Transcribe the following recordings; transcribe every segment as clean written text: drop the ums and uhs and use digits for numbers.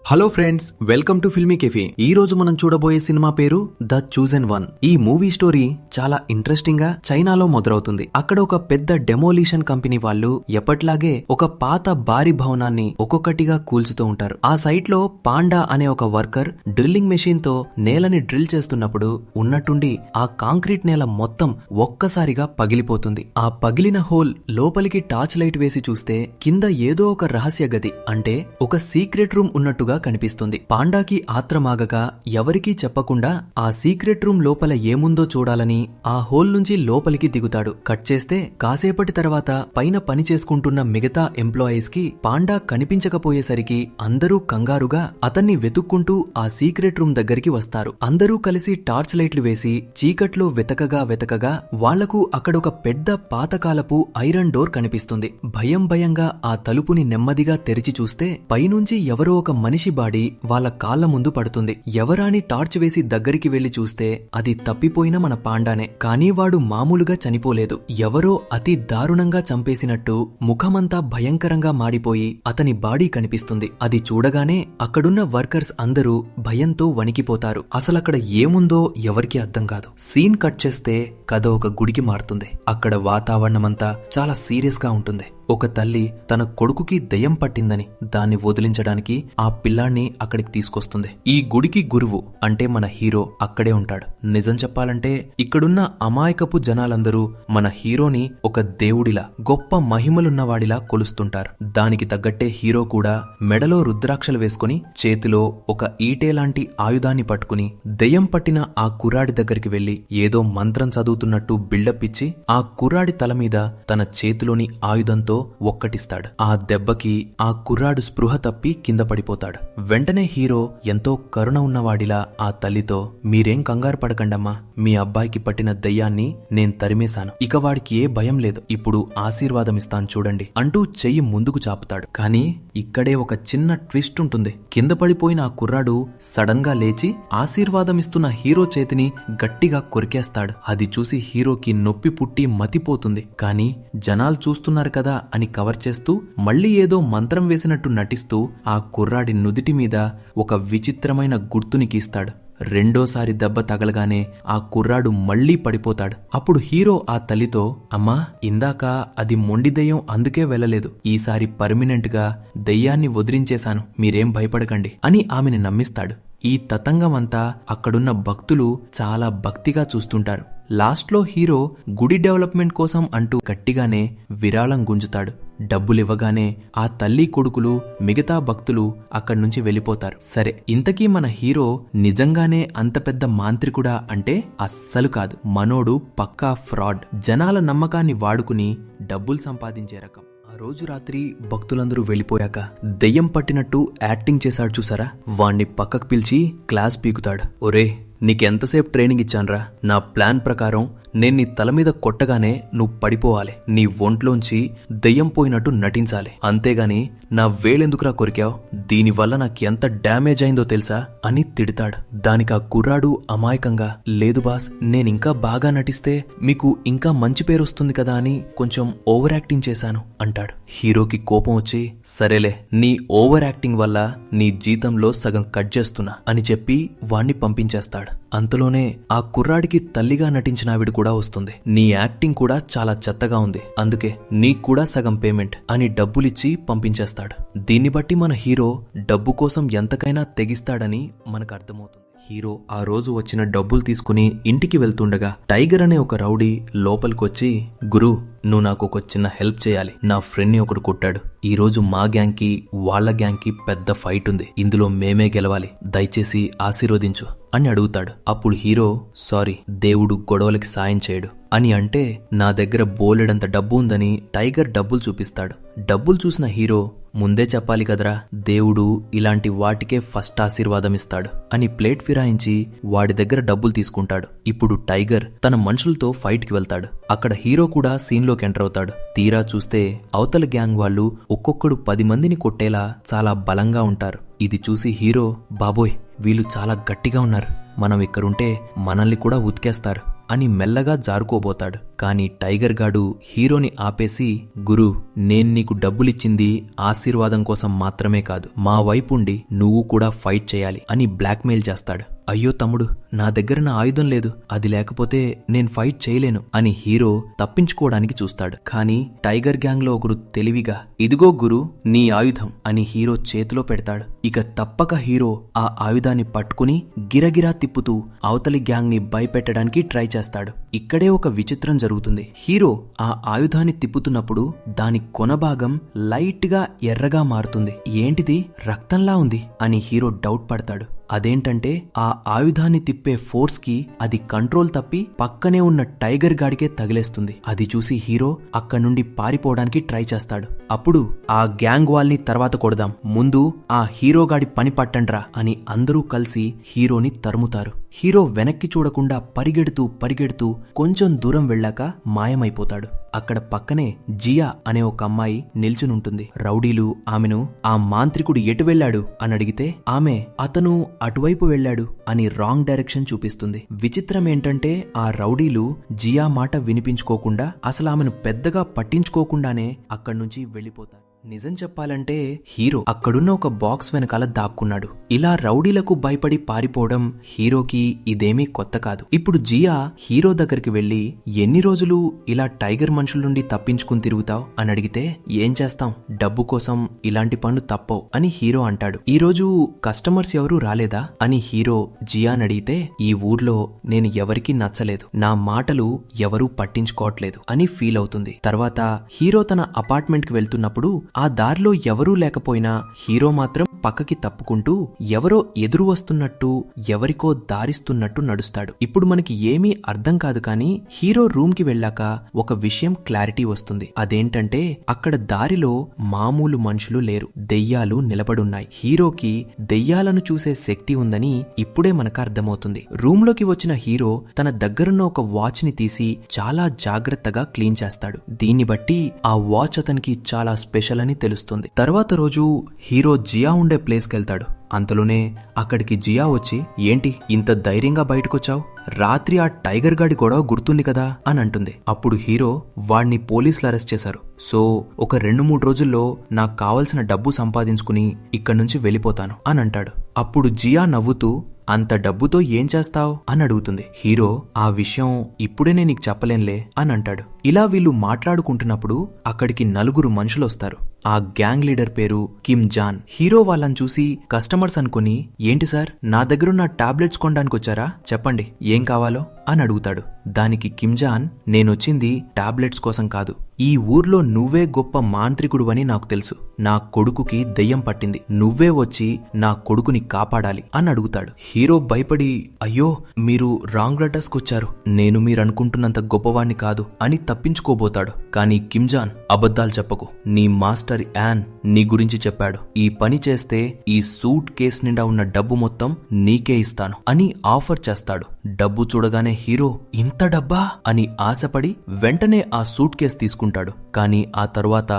Hello friends, welcome to filmy cafe. ఈ రోజు మనం చూడబోయే సినిమా పేరు ద చూజన్ వన్. ఈ మూవీ స్టోరీ చాలా ఇంట్రెస్టింగ్ గా చైనాలో మొదలవుతుంది. అక్కడ ఒక పెద్ద డెమోలిషన్ కంపెనీ వాళ్ళు ఎప్పట్లాగే ఒక పాత భారీ భవనాన్ని ఒక్కొక్కటిగా కూల్చుతూ ఉంటారు. ఆ సైట్ లో పాండా అనే ఒక వర్కర్ డ్రిల్లింగ్ మెషిన్ తో నేలని డ్రిల్ చేస్తున్నప్పుడు ఉన్నట్టుండి ఆ కాంక్రీట్ నేల మొత్తం ఒక్కసారిగా పగిలిపోతుంది. ఆ పగిలిన హోల్ లోపలికి టార్చ్ లైట్ వేసి చూస్తే కింద ఏదో ఒక రహస్య గది, అంటే ఒక సీక్రెట్ రూమ్ ఉన్నట్టుగా కనిపిస్తుంది. పాండాకి ఆత్రమాగగా ఎవరికీ చెప్పకుండా ఆ సీక్రెట్ రూమ్ లోపల ఏముందో చూడాలని ఆ హోల్ నుంచి లోపలికి దిగుతాడు. కట్ చేస్తే కాసేపటి తర్వాత పైన పని చేసుకుంటున్న మిగతా ఎంప్లాయీస్ కి పాండా కనిపించకపోయేసరికి అందరూ కంగారుగా అతన్ని వెతుక్కుంటూ ఆ సీక్రెట్ రూమ్ దగ్గరికి వస్తారు. అందరూ కలిసి టార్చ్ లైట్లు వేసి చీకట్లో వెతకగా వాళ్లకు అక్కడొక పెద్ద పాతకాలపు ఐరన్ డోర్ కనిపిస్తుంది. భయంగా ఆ తలుపుని నెమ్మదిగా తెరిచి చూస్తే పైనుంచి ఎవరో ఒక మనిషి బాడీ వాళ్ళ కాళ్ల ముందు పడుతుంది. ఎవరాని టార్చ్ వేసి దగ్గరికి వెళ్లి చూస్తే అది తప్పిపోయిన మన పాండానే. కానీ వాడు మామూలుగా చనిపోలేదు. ఎవరో అతి దారుణంగా చంపేసినట్టు ముఖమంతా భయంకరంగా మాడిపోయి అతని బాడీ కనిపిస్తుంది. అది చూడగానే అక్కడున్న వర్కర్స్ అందరూ భయంతో వణికిపోతారు. అసలక్కడ ఏముందో ఎవరికీ అర్థం కాదు. సీన్ కట్ చేస్తే కథ ఒక గుడికి మారుతుంది. అక్కడ వాతావరణమంతా చాలా సీరియస్ గా ఉంటుంది. ఒక తల్లి తన కొడుకుకి దెయ్యం పట్టిందని దాన్ని వదిలించడానికి ఆ పిల్లాన్ని అక్కడికి తీసుకొస్తుంది. ఈ గుడికి గురువు అంటే మన హీరో అక్కడే ఉంటాడు. నిజం చెప్పాలంటే ఇక్కడున్న అమాయకపు జనాలందరూ మన హీరోని ఒక దేవుడిలా, గొప్ప మహిమలున్నవాడిలా కొలుస్తుంటారు. దానికి తగ్గట్టే హీరో కూడా మెడలో రుద్రాక్షలు వేసుకుని చేతిలో ఒక ఈటే లాంటి ఆయుధాన్ని పట్టుకుని దెయ్యం పట్టిన ఆ కుర్రాడి దగ్గరికి వెళ్లి ఏదో మంత్రం చదువుతున్నట్టు బిల్డప్ ఇచ్చి ఆ కుర్రాడి తల మీద తన చేతిలోని ఆయుధంతో ఒక్కటిస్తాడు. ఆ దెబ్బకి ఆ కుర్రాడు స్పృహ తప్పి కింద పడిపోతాడు. వెంటనే హీరో ఎంతో కరుణ ఉన్నవాడిలా ఆ తల్లితో, మీరేం కంగారు పడకండమ్మా, మీ అబ్బాయికి పట్టిన దయ్యాన్ని నేను తరిమేశాను, ఇక వాడికి ఏ భయం లేదు, ఇప్పుడు ఆశీర్వాదమిస్తాను చూడండి అంటూ చెయ్యి ముందుకు చాపుతాడు. కానీ ఇక్కడే ఒక చిన్న ట్విస్ట్ ఉంటుంది. కింద పడిపోయిన ఆ కుర్రాడు సడన్ గా లేచి ఆశీర్వాదమిస్తున్న హీరో చేతిని గట్టిగా కొరికేస్తాడు. అది చూసి హీరోకి నొప్పి పుట్టి మతిపోతుంది. కానీ జనాలు చూస్తున్నారు కదా అని కవర్ చేస్తూ మళ్లీ ఏదో మంత్రం వేసినట్టు నటిస్తూ ఆ కుర్రాడి నుదిటి మీద ఒక విచిత్రమైన గుర్తుని గీస్తాడు. రెండోసారి దెబ్బ తగలగానే ఆ కుర్రాడు మళ్లీ పడిపోతాడు. అప్పుడు హీరో ఆ తల్లితో, అమ్మా, ఇందాక అది మొండి దెయ్యం, అందుకే వెళ్ళలేదు, ఈసారి పర్మినెంట్ గా దెయ్యాన్ని వదిలించేశాను, మీరేం భయపడకండి అని ఆమెని నమ్మిస్తాడు. ఈ తతంగమంతా అక్కడున్న భక్తులు చాలా భక్తిగా చూస్తుంటారు. లాస్ట్లో హీరో గుడి డెవలప్మెంట్ కోసం అంటూ గట్టిగానే విరాళం గుంజుతాడు. డబ్బులివ్వగానే ఆ తల్లి కొడుకులు మిగతా భక్తులు అక్కడి నుంచి వెళ్ళిపోతారు. సరే, ఇంతకీ మన హీరో నిజంగానే అంత పెద్ద మాంత్రికుడా అంటే అస్సలు కాదు. మనోడు పక్కా ఫ్రాడ్. జనాల నమ్మకాన్ని వాడుకుని డబ్బులు సంపాదించే రకం. ఆ రోజు రాత్రి భక్తులందరూ వెళ్ళిపోయాక దెయ్యం పట్టినట్టు యాక్టింగ్ చేశాడు చూసారా, వాణ్ణి పక్కకు పిలిచి క్లాస్ పీకుతాడు. ఒరే, నీకెంతసేపు ట్రైనింగ్ ఇచ్చాన్రా? నా ప్లాన్ ప్రకారం నేను నీ తల మీద కొట్టగానే నువ్వు పడిపోవాలి, నీ ఒంట్లోంచి దెయ్యం పోయినట్టు నటించాలి, అంతేగాని నా వేలెందుకురా కొరికావు, దీనివల్ల నాకు ఎంత డ్యామేజ్ అయిందో తెలుసా అని తిడతాడు. దానికి ఆ కుర్రాడు అమాయకంగా, లేదు బాస్, నేనింకా బాగా నటిస్తే మీకు ఇంకా మంచి పేరు వస్తుంది కదా అని కొంచెం ఓవర్ యాక్టింగ్ చేశాను అంటాడు. హీరోకి కోపం వచ్చి, సరేలే, నీ ఓవర్ యాక్టింగ్ వల్ల నీ జీతంలో సగం కట్ చేస్తున్నా అని చెప్పి వాణ్ణి పంపించేస్తాడు. అంతలోనే ఆ కుర్రాడికి తల్లిగా నటించిన ఆవిడ కూడా వస్తుంది. నీ యాక్టింగ్ కూడా చాలా చెత్తగా ఉంది, అందుకే నీకు కూడా సగం పేమెంట్ అని డబ్బులిచ్చి పంపించేస్తాడు. దీన్ని బట్టి మన హీరో డబ్బు కోసం ఎంతకైనా తెగిస్తాడని మనకు అర్థమవుతుంది. హీరో ఆ రోజు వచ్చిన డబ్బులు తీసుకుని ఇంటికి వెళ్తుండగా టైగర్ అనే ఒక రౌడీ లోపలికొచ్చి, గురు, నువ్వు నాకు ఒక చిన్న హెల్ప్ చేయాలి, నా ఫ్రెండ్ని ఒకడు కొట్టాడు, ఈ రోజు మా గ్యాంగ్ కి వాళ్ళ గ్యాంగ్ కి పెద్ద ఫైట్ ఉంది, ఇందులో మేమే గెలవాలి, దయచేసి ఆశీర్వదించు అని అడుగుతాడు. అప్పుడు హీరో, సారీ, దేవుడు గొడవలకి సాయం చేయడు అని అంటే, నా దగ్గర బోలెడంత డబ్బు ఉందని టైగర్ డబ్బులు చూపిస్తాడు. డబ్బులు చూసిన హీరో, ముందే చెప్పాలి కదరా, దేవుడు ఇలాంటి వాటికే ఫస్ట్ ఆశీర్వాదం ఇస్తాడు అని ప్లేట్ ఫిరాయించి వాడి దగ్గర డబ్బులు తీసుకుంటాడు. ఇప్పుడు టైగర్ తన మనుషులతో ఫైట్ కి వెళ్తాడు. అక్కడ హీరో కూడా సీన్లోకి ఎంటర్ అవుతాడు. తీరా చూస్తే అవతల గ్యాంగ్ వాళ్ళు ఒక్కొక్కడు 10 మందిని కొట్టేలా చాలా బలంగా ఉంటారు. ఇది చూసి హీరో, బాబోయ్, వీళ్ళు చాలా గట్టిగా ఉన్నారు, మనం ఇక్కడుంటే మనల్ని కూడా ఉతికేస్తారు అని మెల్లగా జారుకోబోతాడు. కానీ టైగర్ గాడు హీరోని ఆపేసి, గురు, నేను నీకు డబ్బులిచ్చింది ఆశీర్వాదం కోసం మాత్రమే కాదు, మా వైపుండి నువ్వు కూడా ఫైట్ చేయాలి అని బ్లాక్మెయిల్ చేస్తాడు. అయ్యో తమ్ముడు, నా దగ్గర నా ఆయుధం లేదు, అది లేకపోతే నేను ఫైట్ చేయలేను అని హీరో తప్పించుకోవడానికి చూస్తాడు. కానీ టైగర్ గ్యాంగ్ లో ఒకరు తెలివిగా, ఇదిగో గురు నీ ఆయుధం అని హీరో చేతిలో పెడతాడు. ఇక తప్పక హీరో ఆ ఆయుధాన్ని పట్టుకుని గిరగిరా తిప్పుతూ అవతలి గ్యాంగ్ ని భయపెట్టడానికి ట్రై చేస్తాడు. ఇక్కడే ఒక విచిత్రం జరుగుతుంది. హీరో ఆ ఆయుధాన్ని తిప్పుతున్నప్పుడు దాని కొనభాగం లైట్ గా ఎర్రగా మారుతుంది. ఏంటిది, రక్తంలా ఉంది అని హీరో డౌట్ పడతాడు. అదేంటంటే ఆ ఆయుధాన్ని తిప్పే ఫోర్స్ కి అది కంట్రోల్ తప్పి పక్కనే ఉన్న టైగర్ గాడికే తగిలేస్తుంది. అది చూసి హీరో అక్కడి నుండి పారిపోవడానికి ట్రై చేస్తాడు. అప్పుడు ఆ గ్యాంగ్ వాల్ని తర్వాత కొడదాం, ముందు ఆ హీరో గాడి పని పట్టండ్రా అని అందరూ కలిసి హీరోని తరుముతారు. హీరో వెనక్కి చూడకుండా పరిగెడుతూ కొంచెం దూరం వెళ్ళాక మాయమైపోతాడు. అక్కడ పక్కనే జియా అనే ఒక అమ్మాయి నిల్చునుంటుంది. రౌడీలు ఆమెను ఆ మాంత్రికుడు ఎటు వెళ్లాడు అని అడిగితే ఆమె అతను అటువైపు వెళ్లాడు అని రాంగ్ డైరెక్షన్ చూపిస్తుంది. విచిత్రం ఏంటంటే ఆ రౌడీలు జియా మాట వినిపించుకోకుండా అసలు ఆమెను పెద్దగా పట్టించుకోకుండానే అక్కడి నుంచి వెళ్లిపోతారు. నిజం చెప్పాలంటే హీరో అక్కడున్న ఒక బాక్స్ వెనకాల దాక్కున్నాడు. ఇలా రౌడీలకు భయపడి పారిపోవడం హీరోకి ఇదేమీ కొత్త కాదు. ఇప్పుడు జియా హీరో దగ్గరికి వెళ్లి, ఎన్ని రోజులు ఇలా టైగర్ మనుషుల నుండి తప్పించుకుని తిరుగుతావు అని అడిగితే, ఏం చేస్తాం, డబ్బు కోసం ఇలాంటి పనులు తప్పవు అని హీరో అంటాడు. ఈ రోజు కస్టమర్స్ ఎవరూ రాలేదా అని హీరో జియాని అడిగితే, ఈ ఊర్లో నేను ఎవరికీ నచ్చలేదు, నా మాటలు ఎవరూ పట్టించుకోవట్లేదు అని ఫీల్ అవుతుంది. తర్వాత హీరో తన అపార్ట్మెంట్ కి వెళ్తున్నప్పుడు ఆ దారిలో ఎవరూ లేకపోయినా హీరో మాత్రం పక్కకి తప్పుకుంటూ ఎవరో ఎదురు వస్తున్నట్టు ఎవరికో దారిస్తున్నట్టు నడుస్తాడు. ఇప్పుడు మనకి ఏమీ అర్థం కాదు, కానీ హీరో రూమ్ కి వెళ్ళాక ఒక విషయం క్లారిటీ వస్తుంది. అదేంటంటే అక్కడ దారిలో మామూలు మనుషులు లేరు, దెయ్యాలు నిలబడున్నాయి. హీరోకి దెయ్యాలను చూసే శక్తి ఉందని ఇప్పుడే మనకు అర్థమవుతుంది. రూమ్ లోకి వచ్చిన హీరో తన దగ్గరున్న ఒక వాచ్ ని తీసి చాలా జాగ్రత్తగా క్లీన్ చేస్తాడు. దీన్ని బట్టి ఆ వాచ్ అతనికి చాలా స్పెషల్ అని తెలుస్తుంది. తర్వాత రోజు హీరో జియా ఉండే ప్లేస్ కెళ్తాడు. అంతలోనే అక్కడికి జియా వచ్చి, ఏంటి ఇంత ధైర్యంగా బయటకొచ్చావు, రాత్రి ఆ టైగర్ గాడి గొడవ గుర్తుంది కదా అని అంటుంది. అప్పుడు హీరో, వాడిని పోలీసులు అరెస్ట్ చేశారు, సో ఒక 2-3 రోజుల్లో నాకు కావలసిన డబ్బు సంపాదించుకుని ఇక్కడి నుంచి వెళ్ళిపోతాను అని అంటాడు. అప్పుడు జియా నవ్వుతూ, అంత డబ్బుతో ఏం చేస్తావ్ అని అడుగుతుంది. హీరో, ఆ విషయం ఇప్పుడే నేను నీకు చెప్పలేనులే అని అంటాడు. ఇలా వీళ్ళు మాట్లాడుకుంటున్నప్పుడు అక్కడికి 4 మనుషులు వస్తారు. ఆ గ్యాంగ్ లీడర్ పేరు కిమ్ జాన్. హీరో వాళ్ళని చూసి కస్టమర్స్ అనుకుని, ఏంటి సార్, నా దగ్గరున్న టాబ్లెట్స్ కొనడానికి వచ్చారా, చెప్పండి ఏం కావాలో అని అడుగుతాడు. దానికి కిమ్ జాన్, నేనొచ్చింది టాబ్లెట్స్ కోసం కాదు, ఈ ఊర్లో నువ్వే గొప్ప మాంత్రికుడు అని నాకు తెలుసు, నా కొడుకుకి దెయ్యం పట్టింది, నువ్వే వచ్చి నా కొడుకుని కాపాడాలి అని అడుగుతాడు. హీరో భయపడి, అయ్యో మీరు రాంగ్ అడ్రస్ కొచ్చారు, నేను మీరనుకుంటున్నంత గొప్పవాణ్ణి కాదు అని తప్పించుకోబోతాడు. కానీ కిమ్ జాన్, అబద్ధాలు చెప్పకు, నీ మాస్టర్ యాన్ నీ గురించి చెప్పాడు, ఈ పని చేస్తే ఈ సూట్ కేస్ నిండా ఉన్న డబ్బు మొత్తం నీకే ఇస్తాను అని ఆఫర్ చేస్తాడు. డబ్బు చూడగానే హీరో, ఇంత డబ్బా అని ఆశపడి వెంటనే ఆ సూట్ కేస్ తీసుకుంటాడు. కానీ ఆ తరువాత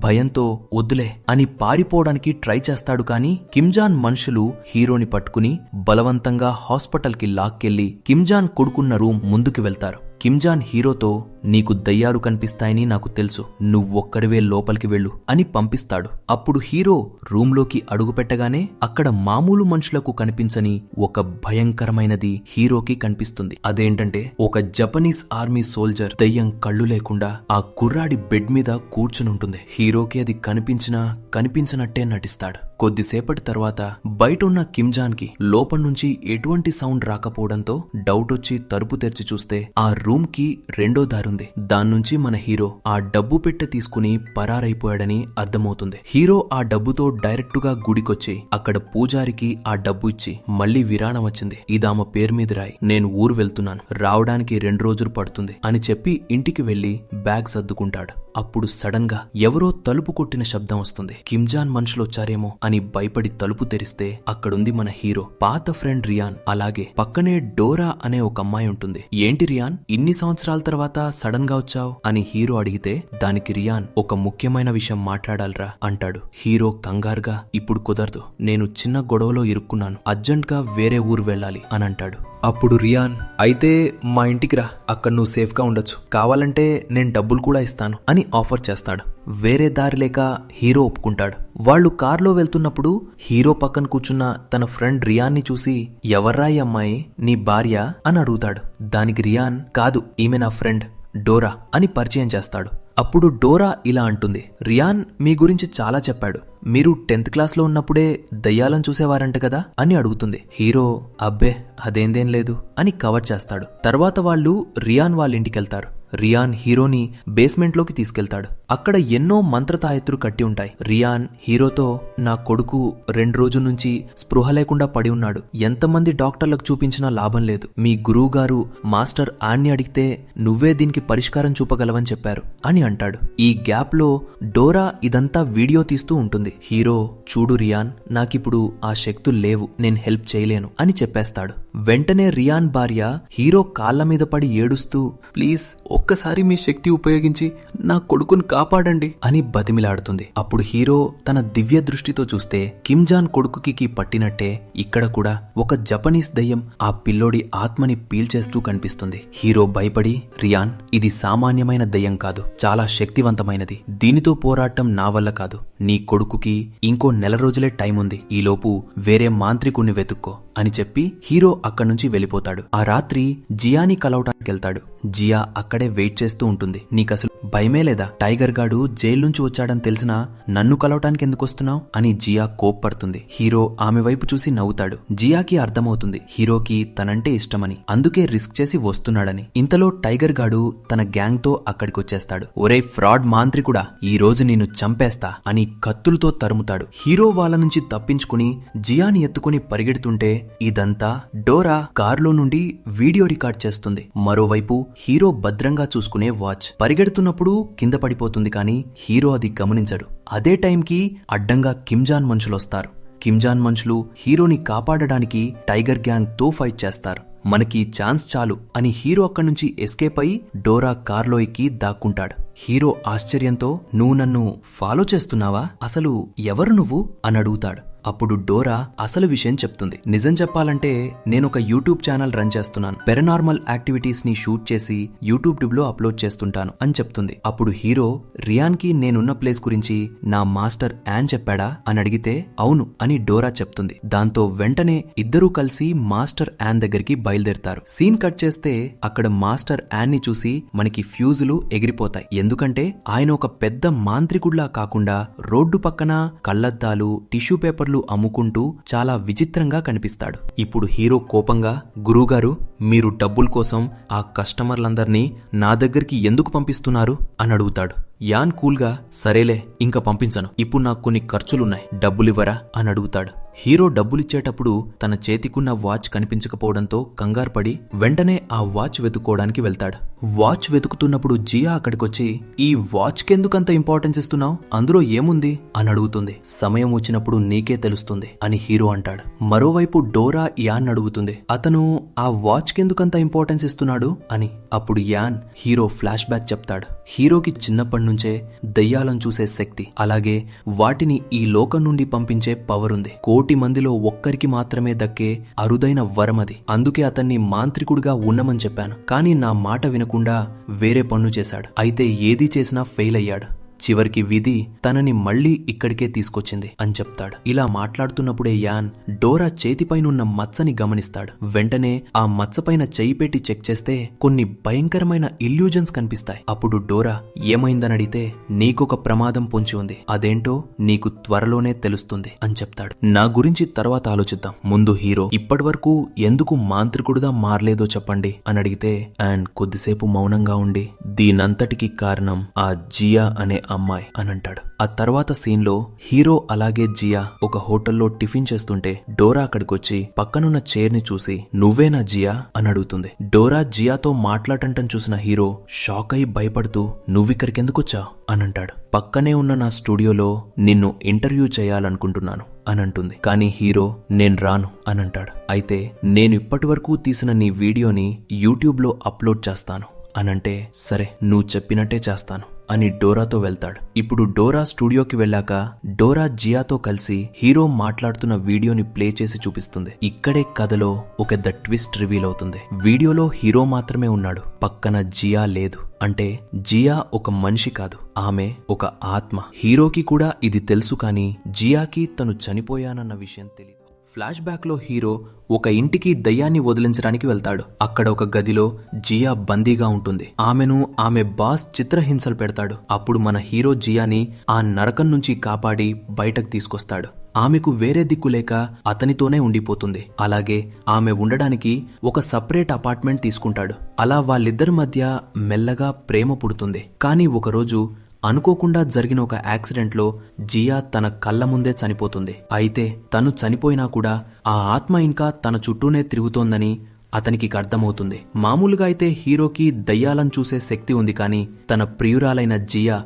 భయంతో వద్దులే అని పారిపోవడానికి ట్రై చేస్తాడు. కానీ కిమ్ జాన్ మనుషులు హీరోని పట్టుకుని బలవంతంగా హాస్పిటల్ కి లాక్కెళ్లి కిమ్ జాన్ కొడుకున్న రూమ్ ముందుకు వెళ్తారు. కిమ్ జాన్ హీరోతో, నీకు దయ్యాలు కనిపిస్తాయని నాకు తెలుసు, నువ్వొక్కడివే లోపలికి వెళ్ళు అని పంపిస్తాడు. అప్పుడు హీరో రూంలోకి అడుగుపెట్టగానే అక్కడ మామూలు మనుషులకు కనిపించని ఒక భయంకరమైనది హీరోకి కనిపిస్తుంది. అదేంటంటే ఒక జపనీస్ ఆర్మీ సోల్జర్ దయ్యం కళ్ళు లేకుండా ఆ కుర్రాడి బెడ్ మీద కూర్చునుంటుంది. హీరోకి అది కనిపించినట్టే నటిస్తాడు. కొద్దిసేపటి తర్వాత బయట ఉన్న కిమ్ జాన్ కి లోపల నుంచి ఎటువంటి సౌండ్ రాకపోవడంతో డౌట్ వచ్చి తలుపు తెరిచి చూస్తే ఆ రూమ్ కి రెండో దారుంది. దాన్నుంచి మన హీరో ఆ డబ్బు పెట్టె తీసుకుని పరారైపోయాడని అర్థమవుతుంది. హీరో ఆ డబ్బుతో డైరెక్ట్ గా గుడికొచ్చి అక్కడ పూజారికి ఆ డబ్బు ఇచ్చి, మళ్లీ విరాణం వచ్చింది, ఇదామ పేరు మీద రాయి, నేను ఊరు వెళ్తున్నాను, రావడానికి 2 రోజులు పడుతుంది అని చెప్పి ఇంటికి వెళ్లి బ్యాగ్ సర్దుకుంటాడు. అప్పుడు సడన్ గా ఎవరో తలుపు కొట్టిన శబ్దం వస్తుంది. కిమ్ జాన్ మనుషులొచ్చారేమో అని భయపడి తలుపు తెరిస్తే అక్కడుంది మన హీరో పాత ఫ్రెండ్ రియాన్. అలాగే పక్కనే డోరా అనే ఒక అమ్మాయి ఉంటుంది. ఏంటి రియాన్, ఇన్ని సంవత్సరాల తర్వాత సడన్ గా వచ్చావు అని హీరో అడిగితే దానికి రియాన్, ఒక ముఖ్యమైన విషయం మాట్లాడాలరా అంటాడు. హీరో కంగారుగా, ఇప్పుడు కుదరదు, నేను చిన్న గొడవలో ఇరుక్కున్నాను, అర్జెంట్ గా వేరే ఊరు వెళ్ళాలి అని అంటాడు. అప్పుడు రియాన్, అయితే మా ఇంటికి రా, అక్కడ నువ్వు సేఫ్గా ఉండొచ్చు, కావాలంటే నేను డబ్బులు కూడా ఇస్తాను అని ఆఫర్ చేస్తాడు. వేరే దారి లేక హీరో ఒప్పుకుంటాడు. వాళ్ళు కార్లో వెళ్తున్నప్పుడు హీరో పక్కన కూర్చున్న తన ఫ్రెండ్ రియాన్ని చూసి, ఎవర్రా ఈ అమ్మాయి, నీ భార్య అని అడుగుతాడు. దానికి రియాన్, కాదు, ఈమె నా ఫ్రెండ్ డోరా అని పరిచయం చేస్తాడు. అప్పుడు డోరా ఇలా అంటుంది, రియాన్ మీ గురించి చాలా చెప్పాడు, మీరు 10th క్లాస్లో ఉన్నప్పుడే దయ్యాలను చూసేవారంట కదా అని అడుగుతుంది. హీరో, అబ్బే అదేందేం లేదు అని కవర్ చేస్తాడు. తర్వాత వాళ్ళు రియాన్ వాళ్ళ ఇంటికెళ్తారు. రియాన్ హీరోని బేస్మెంట్లోకి తీసుకెళ్తాడు. అక్కడ ఎన్నో మంత్రతాయత్తులు కట్టి ఉంటాయి. రియాన్ హీరోతో, నా కొడుకు 2 రోజుల నుంచి స్పృహ లేకుండా పడి ఉన్నాడు, ఎంతమంది డాక్టర్లకు చూపించినా లాభం లేదు, మీ గురువు గారు మాస్టర్ ఆన్ని అడిగితే నువ్వే దీనికి పరిష్కారం చూపగలవని చెప్పారు అని అంటాడు. ఈ గ్యాప్ లో డోరా ఇదంతా వీడియో తీస్తూ ఉంటుంది. హీరో, చూడు రియాన్, నాకిప్పుడు ఆ శక్తులు లేవు, నేను హెల్ప్ చేయలేను అని చెప్పేస్తాడు. వెంటనే రియాన్ భార్య హీరో కాళ్ల మీద పడి ఏడుస్తూ, ప్లీజ్ ఒక్కసారి మీ శక్తి ఉపయోగించి నా కొడుకుని కాపాడండి అని బతిమిలాడుతుంది. అప్పుడు హీరో తన దివ్య దృష్టితో చూస్తే కిమ్జాన్ కొడుకుకి పట్టినట్టే ఇక్కడ కూడా ఒక జపనీస్ దయ్యం ఆ పిల్లోడి ఆత్మని పీల్చేస్తూ కనిపిస్తుంది. హీరో భయపడి, రియాన్, ఇది సామాన్యమైన దయ్యం కాదు, చాలా శక్తివంతమైనది, దీనితో పోరాటం నా వల్ల కాదు, నీ కొడుకుకి ఇంకో 4 రోజులే టైం ఉంది, ఈలోపు వేరే మాంత్రికుణ్ణి వెతుక్కో అని చెప్పి హీరో అక్కడి నుంచి వెళ్ళిపోతాడు. ఆ రాత్రి జియాని కలవటానికి వెళ్తాడు. జియా అక్కడే వెయిట్ చేస్తూ ఉంటుంది. నీకసలు భయమే లేదా, టైగర్ గాడు జైలు నుంచి వచ్చాడని తెలిసినా నన్ను కలవటానికి ఎందుకు వస్తున్నావు అని జియా కోప్పడుతుంది. హీరో ఆమె వైపు చూసి నవ్వుతాడు. జియాకి అర్థమవుతుంది హీరోకి తనంటే ఇష్టమని, అందుకే రిస్క్ చేసి వస్తున్నాడని. ఇంతలో టైగర్ గాడు తన గ్యాంగ్ తో అక్కడికొచ్చేస్తాడు. ఒరే ఫ్రాడ్ మాంత్రికుడా, ఈ రోజు నిన్ను చంపేస్తా అని కత్తులతో తరుముతాడు. హీరో వాళ్ళ నుంచి తప్పించుకుని జియాని ఎత్తుకుని పరిగెడుతుంటే ఇదంతా డోరా కార్లో నుండి వీడియో రికార్డ్ చేస్తుంది. మరోవైపు హీరో భద్రంగా చూసుకునే వాచ్ పరిగెడుతున్నప్పుడు కింద పడిపోతుంది, కానీ హీరో అది గమనించడు. అదే టైంకి అడ్డంగా కిమ్జాన్ మనుషులొస్తారు. కిమ్జాన్ మనుషులు హీరోని కాపాడడానికి టైగర్ గ్యాంగ్ తో ఫైట్ చేస్తారు. మనకి ఛాన్స్ చాలు అని హీరో అక్కడి నుంచి ఎస్కేప్ అయి డోరా కార్లో ఎక్కి దాక్కుంటాడు. హీరో ఆశ్చర్యంతో, నువ్వు నన్ను ఫాలో చేస్తున్నావా, అసలు ఎవరు నువ్వు అని అడుగుతాడు. అప్పుడు డోరా అసలు విషయం చెప్తుంది. నిజం చెప్పాలంటే నేనొక యూట్యూబ్ ఛానల్ రన్ చేస్తున్నాను, పారానార్మల్ యాక్టివిటీస్ ని షూట్ చేసి యూట్యూబ్ లో అప్లోడ్ చేస్తుంటాను అని చెప్తుంది. అప్పుడు హీరో, రియాన్ కి నేనున్న ప్లేస్ గురించి నా మాస్టర్ యాన్ చెప్పాడా అని అడిగితే అవును అని డోరా చెప్తుంది. దాంతో వెంటనే ఇద్దరూ కలిసి మాస్టర్ యాన్ దగ్గరికి బయలుదేరతారు. సీన్ కట్ చేస్తే అక్కడ మాస్టర్ యాన్ ని చూసి మనకి ఫ్యూజులు ఎగిరిపోతాయి. ఎందుకంటే ఆయన ఒక పెద్ద మాంత్రికుడిలా కాకుండా రోడ్డు పక్కన కళ్లద్దాలు, టిష్యూ పేపర్లు అమ్ముకుంటూ చాలా విచిత్రంగా కనిపిస్తాడు. ఇప్పుడు హీరో కోపంగా, గురువుగారు, మీరు డబ్బుల కోసం ఆ కస్టమర్లందర్నీ నా దగ్గరికి ఎందుకు పంపిస్తున్నారు అని అడుగుతాడు. యాన్ కూల్గా, సరేలే ఇంక పంపించను, ఇప్పుడు నాకు కొన్ని ఖర్చులున్నాయి, డబ్బులివ్వరా అని అడుగుతాడు. హీరో డబ్బులిచ్చేటప్పుడు తన చేతికున్న వాచ్ కనిపించకపోవడంతో కంగారుపడి వెంటనే ఆ వాచ్ వెతుక్కోవడానికి వెళ్తాడు. వాచ్ వెతుకుతున్నప్పుడు జియా అక్కడికొచ్చి, ఈ వాచ్ కెందుకంత ఇంపార్టెన్స్ ఇస్తున్నావు, అందులో ఏముంది అని అడుగుతుంది. సమయం వచ్చినప్పుడు నీకే తెలుస్తుంది అని హీరో అంటాడు. మరోవైపు డోరా యాన్ అడుగుతుంది, అతను ఆ వాచ్ కెందుకంత ఇంపార్టెన్స్ ఇస్తున్నాడు అని. అప్పుడు యాన్ హీరో ఫ్లాష్ బ్యాక్ చెప్తాడు. హీరోకి చిన్నప్పటి నుంచే దయ్యాలను చూసే శక్తి, అలాగే వాటిని ఈ లోకం నుండి పంపించే పవర్ ఉంది. 1,000,000 మందిలో ఒక్కరికి మాత్రమే దక్కే అరుదైన వరమది. అందుకే అతన్ని మాంత్రికుడిగా ఉండమని చెప్పాను, కానీ నా మాట వినకుండా వేరే పన్ను చేశాడు. అయితే ఏది చేసినా ఫెయిల్ అయ్యాడు. చివరికి విధి తనని మళ్లీ ఇక్కడికే తీసుకొచ్చింది అని చెప్తాడు. ఇలా మాట్లాడుతున్నప్పుడే యాన్ డోరా చేతిపైనున్న మచ్చని గమనిస్తాడు. వెంటనే ఆ మచ్చపైన చెయ్యి పెట్టి చెక్ చేస్తే కొన్ని భయంకరమైన ఇల్యూజన్స్ కనిపిస్తాయి. అప్పుడు డోరా ఏమైందని అడిగితే, నీకొక ప్రమాదం పొంచి ఉంది, అదేంటో నీకు త్వరలోనే తెలుస్తుంది అని చెప్తాడు. నా గురించి తర్వాత ఆలోచిద్దాం, ముందు హీరో ఇప్పటివరకు ఎందుకు మాంత్రికుడుగా మారలేదో చెప్పండి అని అడిగితే, అండ్ కొద్దిసేపు మౌనంగా ఉండి, దీనంతటికి కారణం ఆ జియా అనే అమ్మాయి అని అంటాడు. ఆ తర్వాత సీన్ లో హీరో అలాగే జియా ఒక హోటల్లో టిఫిన్ చేస్తుంటే డోరా అక్కడికొచ్చి పక్కనున్న చైర్ ని చూసి, నువ్వేనా జియా అని అడుగుతుంది. డోరా జియాతో మాట్లాడటం చూసిన హీరో షాక్ అయి భయపడుతూ, నువ్విక్కడికెందుకొచ్చావు అని అంటాడు. పక్కనే ఉన్న నా స్టూడియోలో నిన్ను ఇంటర్వ్యూ చేయాలనుకుంటున్నాను అని అంటుంది. కానీ హీరో, నేను రాను అని అంటాడు. అయితే నేను ఇప్పటివరకు తీసిన నీ వీడియోని యూట్యూబ్ లో అప్లోడ్ చేస్తాను అనంటే, సరే నువ్వు చెప్పినట్టే చేస్తాను అని డోరాతో వెళ్తాడు. ఇప్పుడు డోరా స్టూడియోకి వెళ్ళాక డోరా జియాతో కలిసి హీరో మాట్లాడుతున్న వీడియోని ప్లే చేసి చూపిస్తుంది. ఇక్కడే కథలో ఒక ద ట్విస్ట్ రివీల్ అవుతుంది. వీడియోలో హీరో మాత్రమే ఉన్నాడు, పక్కన జియా లేదు. అంటే జియా ఒక మనిషి కాదు, ఆమె ఒక ఆత్మ. హీరోకి కూడా ఇది తెలుసు, కానీ జియాకి తను చనిపోయానన్న విషయం తెలియదు. ఫ్లాష్ బ్యాక్ లో హీరో ఒక ఇంటికి దయ్యాన్ని వదిలించడానికి వెళ్తాడు. అక్కడ ఒక గదిలో జియా బందీగా ఉంటుంది. ఆమెను ఆమె బాస్ చిత్రహింసలు పెడతాడు. అప్పుడు మన హీరో జియాని ఆ నరకం నుంచి కాపాడి బయటకు తీసుకొస్తాడు. ఆమెకు వేరే దిక్కు లేక అతనితోనే ఉండిపోతుంది. అలాగే ఆమె ఉండడానికి ఒక సపరేట్ అపార్ట్మెంట్ తీసుకుంటాడు. అలా వాళ్ళిద్దరి మధ్య మెల్లగా ప్రేమ పుడుతుంది. కానీ ఒకరోజు అనుకోకుండా జరిగిన ఒక యాక్సిడెంట్లో జియా తన కళ్ళ ముందే చనిపోతుంది. అయితే తను చనిపోయినా కూడా ఆ ఆత్మ ఇంకా తన చుట్టూనే తిరుగుతోందని అతనికి అర్థమవుతుంది. మామూలుగా అయితే హీరోకి దయ్యాలను చూసే శక్తి ఉంది, కానీ తన ప్రియురాలైన జియా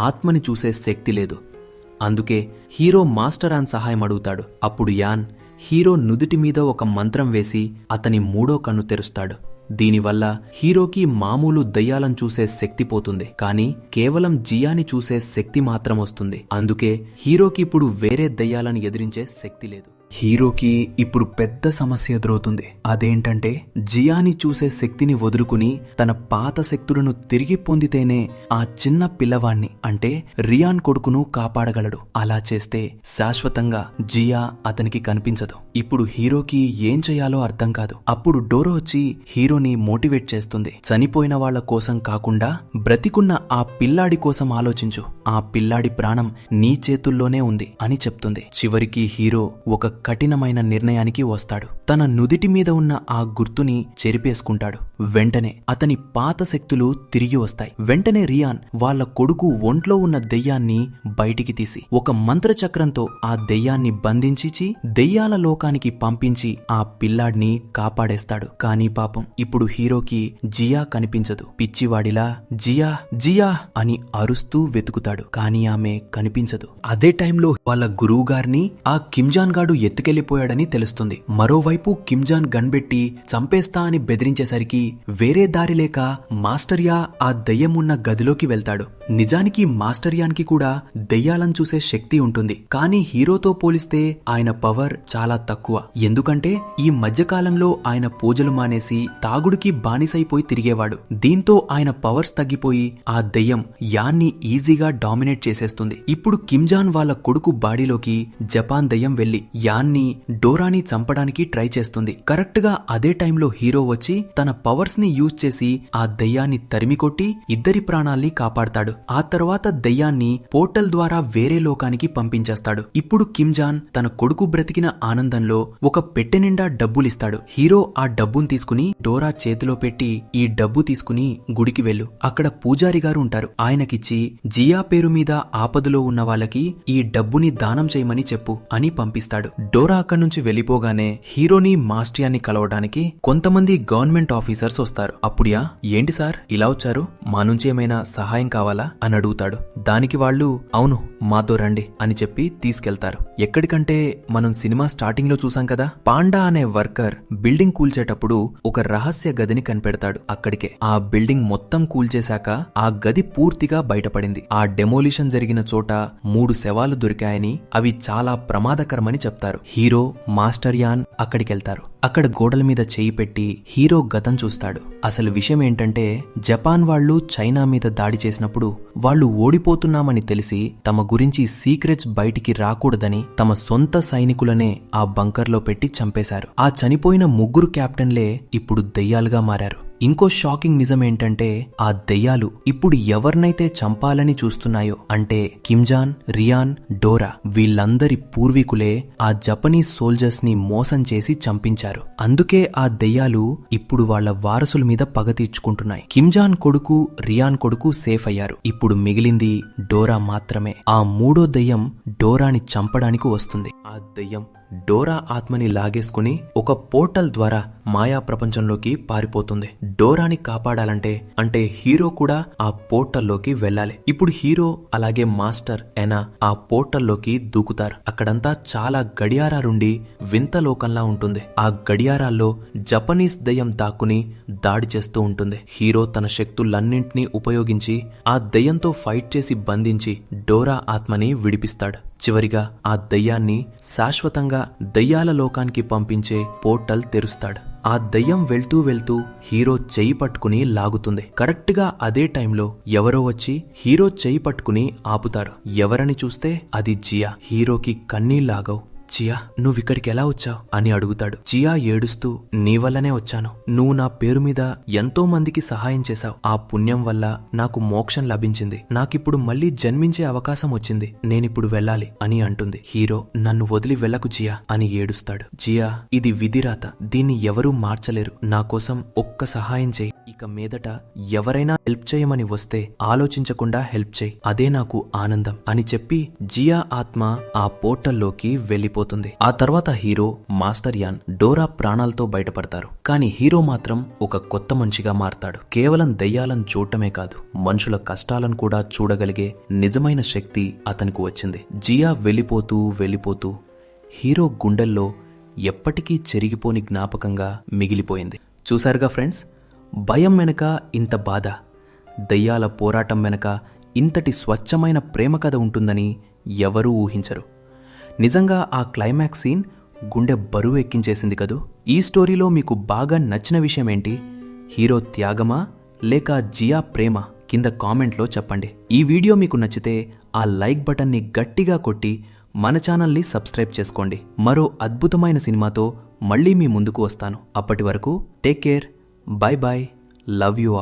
ఆత్మని చూసే శక్తి లేదు. అందుకే హీరో మాస్టర్ యాన్ సహాయం అడుగుతాడు. అప్పుడు యాన్ హీరో నుదిటి మీద ఒక మంత్రం వేసి అతని మూడో కన్ను తెరుస్తాడు. దీనివల్ల హీరోకి మామూలు దయ్యాలను చూసే శక్తి పోతుంది, కానీ కేవలం జియాని చూసే శక్తి మాత్రం వస్తుంది. అందుకే హీరోకి ఇప్పుడు వేరే దయ్యాలను ఎదిరించే శక్తి లేదు. హీరోకి ఇప్పుడు పెద్ద సమస్య ఎదురవుతుంది. అదేంటంటే జియాని చూసే శక్తిని వదులుకుని తన పాత శక్తులను తిరిగి పొందితేనే ఆ చిన్న పిల్లవాణ్ణి అంటే రియాన్ కొడుకును కాపాడగలడు. అలా చేస్తే శాశ్వతంగా జియా అతనికి కనిపించదు. ఇప్పుడు హీరోకి ఏం చేయాలో అర్థం కాదు. అప్పుడు డోరా వచ్చి హీరోని మోటివేట్ చేస్తుంది. చనిపోయిన వాళ్ల కోసం కాకుండా బ్రతికున్న ఆ పిల్లాడి కోసం ఆలోచించు, ఆ పిల్లాడి ప్రాణం నీ చేతుల్లోనే ఉంది అని చెప్తుంది. చివరికి హీరో ఒక కఠినమైన నిర్ణయానికి వస్తాడు. తన నుదిటి మీద ఉన్న ఆ గుర్తుని చెరిపేసుకుంటాడు. వెంటనే అతని పాత శక్తులు తిరిగి వస్తాయి. వెంటనే రియాన్ వాళ్ళ కొడుకు ఒంట్లో ఉన్న దెయ్యాన్ని బయటికి తీసి ఒక మంత్రచక్రంతో ఆ దెయ్యాన్ని బంధించి దెయ్యాల లోకానికి పంపించి ఆ పిల్లాడిని కాపాడేస్తాడు. కానీ పాపం ఇప్పుడు హీరోకి జియా కనిపించదు. పిచ్చివాడిలా జియా జియా అని అరుస్తూ వెతుకుతాడు, కానీ ఆమె కనిపించదు. అదే టైంలో వాళ్ళ గురువు గారిని ఆ కిమ్జాన్ గాడు ఎత్తుకెళ్లిపోయాడని తెలుస్తుంది. మరోవైపు కిమ్జాన్ గన్ పెట్టి చంపేస్తా అని బెదిరించేసరికి వేరే దారి లేక మాస్టర్యా ఆ దెయ్యం ఉన్న గదిలోకి వెళ్తాడు. నిజానికి మాస్టర్యాన్కి కూడా దెయ్యాలను చూసే శక్తి ఉంటుంది, కానీ హీరోతో పోలిస్తే ఆయన పవర్ చాలా తక్కువ. ఎందుకంటే ఈ మధ్యకాలంలో ఆయన పూజలు మానేసి తాగుడికి బానిసైపోయి తిరిగేవాడు. దీంతో ఆయన పవర్స్ తగ్గిపోయి ఆ దెయ్యం యాన్ని ఈజీగా డామినేట్ చేసేస్తుంది. ఇప్పుడు కిమ్జాన్ వాళ్ళ కొడుకు బాడీలోకి జపాన్ దెయ్యం వెళ్లి యాన్ని డోరాని చంపడానికి ట్రై చేస్తుంది. కరెక్ట్ గా అదే టైంలో హీరో వచ్చి తన పవర్స్ ని యూజ్ చేసి ఆ దెయ్యాన్ని తరిమికొట్టి ఇద్దరి ప్రాణాల్ని కాపాడతాడు. ఆ తర్వాత దెయ్యాన్ని పోర్టల్ ద్వారా వేరే లోకానికి పంపించేస్తాడు. ఇప్పుడు కిమ్జాన్ తన కొడుకు బ్రతికిన ఆనందంలో ఒక పెట్టె నిండా డబ్బులిస్తాడు. హీరో ఆ డబ్బును తీసుకుని డోరా చేతిలో పెట్టి ఈ డబ్బు తీసుకుని గుడికి వెళ్ళు, అక్కడ పూజారి గారు ఉంటారు, ఆయనకిచ్చి జియా పేరు మీద ఆపదలో ఉన్న వాళ్ళకి ఈ డబ్బుని దానం చేయమని చెప్పు అని పంపిస్తాడు. డోరా అక్కడి నుంచి వెళ్లిపోగానే హీరోని మాస్టియాన్ని కలవడానికి కొంతమంది గవర్నమెంట్ ఆఫీసర్స్ వస్తారు. అప్పుడియా ఏంటి సార్ ఇలా వచ్చారు, మా నుంచి ఏమైనా సహాయం కావాలా అని అడుగుతాడు. దానికి వాళ్ళు అవును మాతో రండి అని చెప్పి తీసుకెళ్తారు. ఎక్కడికంటే మనం సినిమా స్టార్టింగ్ లో చూసాం కదా, పాండా అనే వర్కర్ బిల్డింగ్ కూల్చేటప్పుడు ఒక రహస్య గదిని కనిపెడతాడు. అక్కడికే ఆ బిల్డింగ్ మొత్తం కూల్చేశాక ఆ గది పూర్తిగా బయటపడింది. ఆ డెమోలిషన్ జరిగిన చోట 3 శవాలు దొరికాయని, అవి చాలా ప్రమాదకరమని చెప్తారు. హీరో మాస్టర్ యాన్ అక్కడికెళ్తారు. అక్కడ గోడల మీద చేయి పెట్టి హీరో గతం చూస్తాడు. అసలు విషయం ఏంటంటే జపాన్ వాళ్ళు చైనా మీద దాడి చేసినప్పుడు వాళ్ళు ఓడిపోతున్నామని తెలిసి తమ గురించి సీక్రెట్స్ బయటికి రాకూడదని తమ సొంత సైనికులనే ఆ బంకర్లో పెట్టి చంపేశారు. ఆ చనిపోయిన 3 కెప్టెన్లే ఇప్పుడు దెయ్యాలుగా మారారు. ఇంకో షాకింగ్ నిజం ఏంటంటే ఆ దెయ్యాలు ఇప్పుడు ఎవరినైతే చంపాలని చూస్తున్నాయో అంటే కిమ్జాన్, రియాన్, డోరా వీళ్ళందరి పూర్వీకులే ఆ జపనీస్ సోల్జర్స్ ని మోసం చేసి చంపించారు. అందుకే ఆ దెయ్యాలు ఇప్పుడు వాళ్ళ వారసుల మీద పగ తీర్చుకుంటున్నాయి. కిమ్జాన్ కొడుకు, రియాన్ కొడుకు సేఫ్ అయ్యారు. ఇప్పుడు మిగిలింది డోరా మాత్రమే. ఆ 3వ దెయ్యం డోరాని చంపడానికి వస్తుంది. ఆ దెయ్యం డోరా ఆత్మని లాగేసుకుని ఒక పోర్టల్ ద్వారా మాయా ప్రపంచంలోకి పారిపోతుంది. డోరాని కాపాడాలంటే అంటే హీరో కూడా ఆ పోర్టల్లోకి వెళ్ళాలి. ఇప్పుడు హీరో అలాగే మాస్టర్ ఎనా ఆ పోర్టల్లోకి దూకుతారు. అక్కడంతా చాలా గడియారాలుండి వింత లోకంలా ఉంటుంది. ఆ గడియారాల్లో జపనీస్ దెయ్యం దాక్కుని దాడి చేస్తూ ఉంటుంది. హీరో తన శక్తులన్నింటినీ ఉపయోగించి ఆ దెయ్యంతో ఫైట్ చేసి బంధించి డోరా ఆత్మని విడిపిస్తాడు. చివరిగా ఆ దెయ్యాన్ని శాశ్వతంగా దెయ్యాల లోకానికి పంపించే పోర్టల్ తెరుస్తాడు. ఆ దెయ్యం వెళ్తూ వెళ్తూ హీరో చెయ్యి పట్టుకుని లాగుతుంది. కరెక్ట్ గా అదే టైంలో ఎవరో వచ్చి హీరో చెయ్యి పట్టుకుని ఆపుతారు. ఎవరని చూస్తే అది జియా. హీరోకి కన్నీళ్లాగవు. జియా, నువ్విక్కడికి ఎలా వచ్చావు అని అడుగుతాడు. జియా ఏడుస్తూ, నీ వల్లనే వచ్చాను. నువ్వు నా పేరు మీద ఎంతో మందికి సహాయం చేశావు. ఆ పుణ్యం వల్ల నాకు మోక్షం లభించింది. నాకిప్పుడు మళ్ళీ జన్మించే అవకాశం వచ్చింది. నేనిప్పుడు వెళ్ళాలి అని అంటుంది. హీరో, నన్ను వదిలి వెళ్ళకు జియా అని ఏడుస్తాడు. జియా, ఇది విధిరాత. దీన్ని ఎవరూ మార్చలేరు. నా కోసం ఒక్క సహాయం చేయి. ఇక మీదట ఎవరైనా హెల్ప్ చేయమని వస్తే ఆలోచించకుండా హెల్ప్ చేయి. అదే నాకు ఆనందం అని చెప్పి జియా ఆత్మ ఆ పోర్టల్లోకి వెళ్ళిపోతుంది. ఆ తర్వాత హీరో, మాస్టర్ యాన్ డోరా ప్రాణాలతో బయటపడతారు. కానీ హీరో మాత్రం ఒక కొత్త మనిషిగా మారతాడు. కేవలం దెయ్యాలను చూడటమే కాదు, మనుషుల కష్టాలను కూడా చూడగలిగే నిజమైన శక్తి అతనికి వచ్చింది. జియా వెళ్ళిపోతూ వెళ్ళిపోతూ హీరో గుండెల్లో ఎప్పటికీ చెరిగిపోని జ్ఞాపకంగా మిగిలిపోయింది. చూశారుగా ఫ్రెండ్స్, భయం వెనక ఇంత బాధ, దెయ్యాల పోరాటం వెనక ఇంతటి స్వచ్ఛమైన ప్రేమ కథ ఉంటుందని ఎవరూ ఊహించరు. నిజంగా ఆ క్లైమాక్స్ సీన్ గుండె బరువు ఎక్కించేసింది కదూ. ఈ స్టోరీలో మీకు బాగా నచ్చిన విషయం ఏంటి? హీరో త్యాగమా లేక జియా ప్రేమ? కింద కామెంట్లో చెప్పండి. ఈ వీడియో మీకు నచ్చితే ఆ లైక్ బటన్ని గట్టిగా కొట్టి మన ఛానల్ని సబ్స్క్రైబ్ చేసుకోండి. మరో అద్భుతమైన సినిమాతో మళ్ళీ మీ ముందుకు వస్తాను. అప్పటి వరకు take care, bye bye, love you all.